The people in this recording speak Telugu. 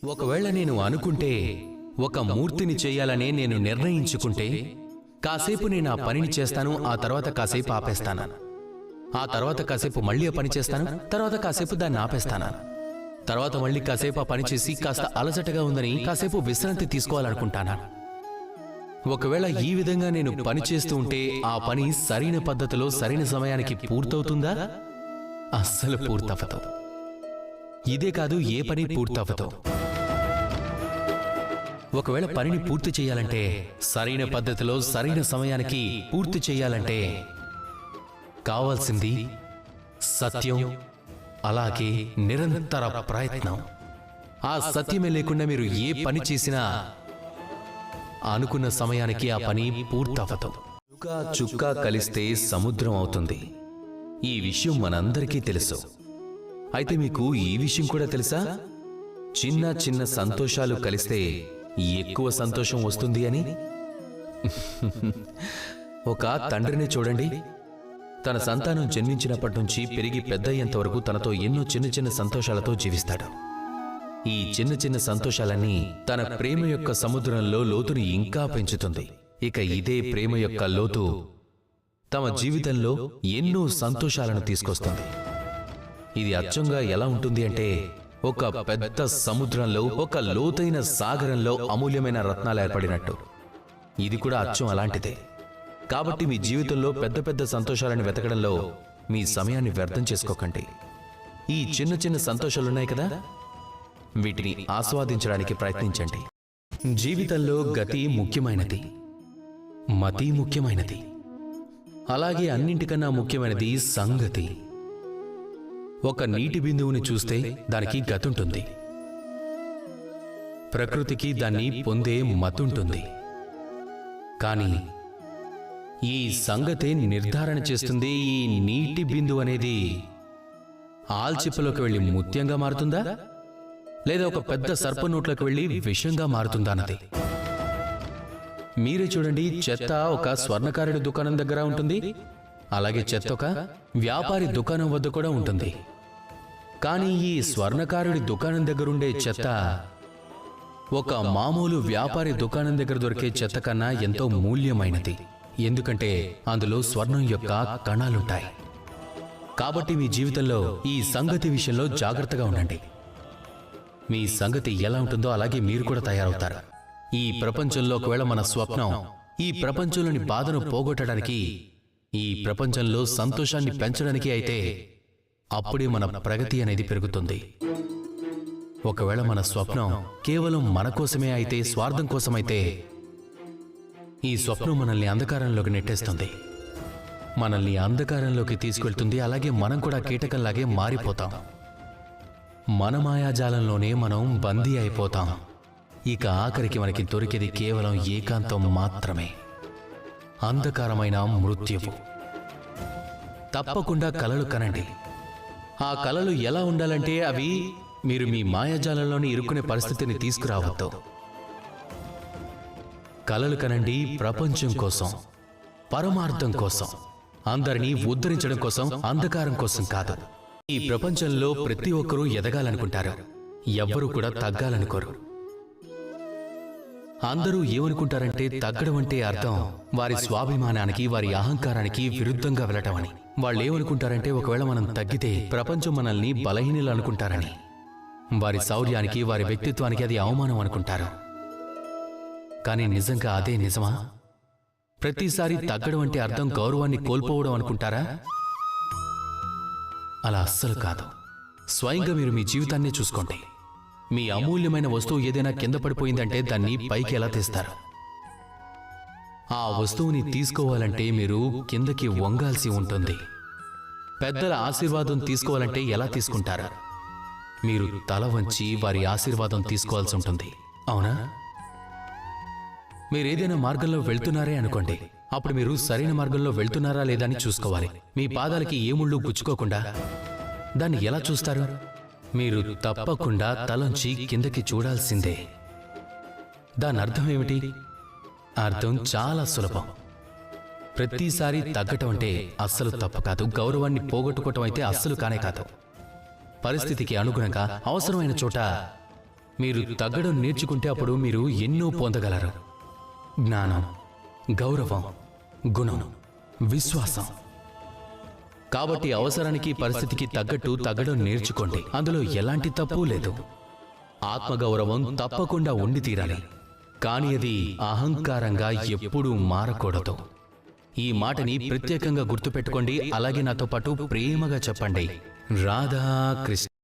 ఒకవేళ నేను అనుకుంటే ఒక మూర్తిని చేయాలనే నేను నిర్ణయించుకుంటే కాసేపు నేను ఆ పనిని చేస్తాను, ఆ తర్వాత కాసేపు ఆపేస్తాను, ఆ తర్వాత కాసేపు మళ్ళీ ఆ పని చేస్తాను, తర్వాత కాసేపు దాన్ని ఆపేస్తాను, తర్వాత మళ్ళీ కాసేపు ఆ పని చేసి కాస్త అలసటగా ఉందని కాసేపు విశ్రాంతి తీసుకోవాలనుకుంటాను. ఒకవేళ ఈ విధంగా నేను పని చేస్తూ ఉంటే ఆ పని సరైన పద్ధతిలో సరైన సమయానికి పూర్తవుతుందా? అస్సలు పూర్తవదు. ఇదే కాదు, ఏ పని పూర్తవదు. ఒకవేళ పనిని పూర్తి చేయాలంటే, సరైన పద్ధతిలో సరైన సమయానికి పూర్తి చేయాలంటే కావాల్సింది సత్యం, అలాగే నిరంతర ప్రయత్నం. ఆ సత్యమే లేకుండా మీరు ఏ పని చేసినా అనుకున్న సమయానికి ఆ పని పూర్తవదు. చుక్క చుక్క కలిస్తే సముద్రం అవుతుంది. ఈ విషయం మనందరికీ తెలుసు. అయితే మీకు ఈ విషయం కూడా తెలుసా? చిన్న చిన్న సంతోషాలు కలిస్తే ఎక్కువ సంతోషం వస్తుంది అని. ఒక తండ్రిని చూడండి. తన సంతానం జన్మించినప్పటి నుంచి పెరిగి పెద్దయ్యేంత వరకు తనతో ఎన్నో చిన్న చిన్న సంతోషాలతో జీవిస్తాడు. ఈ చిన్న చిన్న సంతోషాలన్నీ తన ప్రేమ యొక్క సముద్రంలో లోతుని ఇంకా పెంచుతుంది. ఇక ఇదే ప్రేమ యొక్క లోతు తమ జీవితంలో ఎన్నో సంతోషాలను తీసుకొస్తుంది. ఇది అచ్చంగా ఎలా ఉంటుంది అంటే, ఒక పెద్ద సముద్రంలో, ఒక లోతైన సాగరంలో అమూల్యమైన రత్నాలు ఏర్పడినట్టు. ఇది కూడా అచ్చం అలాంటిదే. కాబట్టి మీ జీవితంలో పెద్ద పెద్ద సంతోషాలను వెతకడంలో మీ సమయాన్ని వ్యర్థం చేసుకోకండి. ఈ చిన్న చిన్న సంతోషాలున్నాయి కదా, వీటిని ఆస్వాదించడానికి ప్రయత్నించండి. జీవితంలో గతి ముఖ్యమైనది, మతి ముఖ్యమైనది, అలాగే అన్నింటికన్నా ముఖ్యమైనది సంగతి. ఒక నీటి బిందువుని చూస్తే దానికి గతుంటుంది, ప్రకృతికి దాన్ని పొందే మతుంటుంది. కానీ ఈ సంగతే నిర్ధారణ చేస్తుంది ఈ నీటి బిందువు అనేది ఆల్చిప్పలోకి వెళ్ళి ముత్యంగా మారుతుందా, లేదా ఒక పెద్ద సర్పనోట్లోకి వెళ్ళి విషంగా మారుతుందా అన్నది. మీరే చూడండి, చెత్త ఒక స్వర్ణకారుడి దుకాణం దగ్గర ఉంటుంది, అలాగే చెత్త ఒక వ్యాపారి దుకాణం వద్ద కూడా ఉంటుంది. కానీ ఈ స్వర్ణకారుడి దుకాణం దగ్గరుండే చెత్త ఒక మామూలు వ్యాపారి దుకాణం దగ్గర దొరికే చెత్త కన్నా ఎంతో మూల్యమైనది. ఎందుకంటే అందులో స్వర్ణం యొక్క కణాలుంటాయి. కాబట్టి మీ జీవితంలో ఈ సంగతి విషయంలో జాగ్రత్తగా ఉండండి. మీ సంగతి ఎలా ఉంటుందో అలాగే మీరు కూడా తయారవుతారు. ఈ ప్రపంచంలో ఒకవేళ మన స్వప్నం ఈ ప్రపంచంలోని బాధను పోగొట్టడానికి, ఈ ప్రపంచంలో సంతోషాన్ని పెంచడానికి అయితే అప్పుడే మన ప్రగతి అనేది పెరుగుతుంది. ఒకవేళ మన స్వప్నం కేవలం మన కోసమే అయితే, స్వార్థం కోసమైతే, ఈ స్వప్నం మనల్ని అంధకారంలోకి నెట్టేస్తుంది, మనల్ని అంధకారంలోకి తీసుకెళ్తుంది. అలాగే మనం కూడా కీటకంలాగే మారిపోతాం. మన మాయాజాలంలోనే మనం బందీ అయిపోతాం. ఇక ఆఖరికి మనకి దొరికేది కేవలం ఏకాంతం మాత్రమే, అంధకారమైన మృత్యువు. తప్పకుండా కలలు కనండి. ఆ కలలు ఎలా ఉండాలంటే అవి మీరు మీ మాయాజాలంలోని ఇరుక్కునే పరిస్థితిని తీసుకురావద్దు. కలలు కనండి ప్రపంచం కోసం, పరమార్థం కోసం, అందరినీ ఉద్ధరించడం కోసం, అంధకారం కోసం కాదు. ఈ ప్రపంచంలో ప్రతి ఒక్కరూ ఎదగాలనుకుంటారు, ఎవ్వరూ కూడా తగ్గాలనుకోరు. అందరూ ఏమనుకుంటారంటే తగ్గడం అంటే అర్థం వారి స్వాభిమానానికి, వారి అహంకారానికి విరుద్ధంగా వెళ్ళటం అని. వాళ్ళు ఏమనుకుంటారంటే ఒకవేళ మనం తగ్గితే ప్రపంచం మనల్ని బలహీనులు అనుకుంటారని. వారి శౌర్యానికి, వారి వ్యక్తిత్వానికి అది అవమానం అనుకుంటారు. కానీ నిజంగా అదే నిజమా? ప్రతిసారి తగ్గడం అంటే అర్థం గౌరవాన్ని కోల్పోవడం అనుకుంటారా? అలా అస్సలు కాదు. స్వయంగా మీరు మీ జీవితాన్ని చూసుకోండి. మీ అమూల్యమైన వస్తువు ఏదైనా కింద పడిపోయిందంటే దాన్ని పైకి ఎలా తీస్తారు? ఆ వస్తువుని తీసుకోవాలంటే మీరు కిందకి వంగాల్సి ఉంటుంది. పెద్దల ఆశీర్వాదం తీసుకోవాలంటే ఎలా తీసుకుంటారు? మీరు తల వంచి వారి ఆశీర్వాదం తీసుకోవాల్సి ఉంటుంది, అవునా? మీరేదైనా మార్గంలో వెళ్తున్నారే అనుకోండి, అప్పుడు మీరు సరైన మార్గంలో వెళ్తున్నారా లేదా అని చూసుకోవాలి. మీ పాదాలకి ఏ ముళ్ళు గుచ్చుకోకుండా దాన్ని ఎలా చూస్తారు? మీరు తప్పకుండా తలంచి కిందకి చూడాల్సిందే. దాని అర్థం ఏమిటి? అర్థం చాలా సులభం. ప్రతిసారి తగ్గటం అంటే అస్సలు తప్పు కాదు. గౌరవాన్ని పోగొట్టుకోవటం అయితే అస్సలు కానే కాదు. పరిస్థితికి అనుగుణంగా అవసరమైన చోట మీరు తగ్గడం నేర్చుకుంటే అప్పుడు మీరు ఎన్నో పొందగలరు. జ్ఞానం, గౌరవం, గుణం, విశ్వాసం. కాబట్టి అవసరానికి పరిస్థితికి తగ్గట్టు తగ్గడం నేర్చుకోండి. అందులో ఎలాంటి తప్పు లేదు. ఆత్మగౌరవం తప్పకుండా ఉండి తీరాలి, కానీ అది అహంకారంగా ఎప్పుడూ మారకూడదు. ఈ మాటని ప్రత్యేకంగా గుర్తుపెట్టుకోండి. అలాగే నాతో పాటు ప్రేమగా చెప్పండి, రాధా కృష్ణ.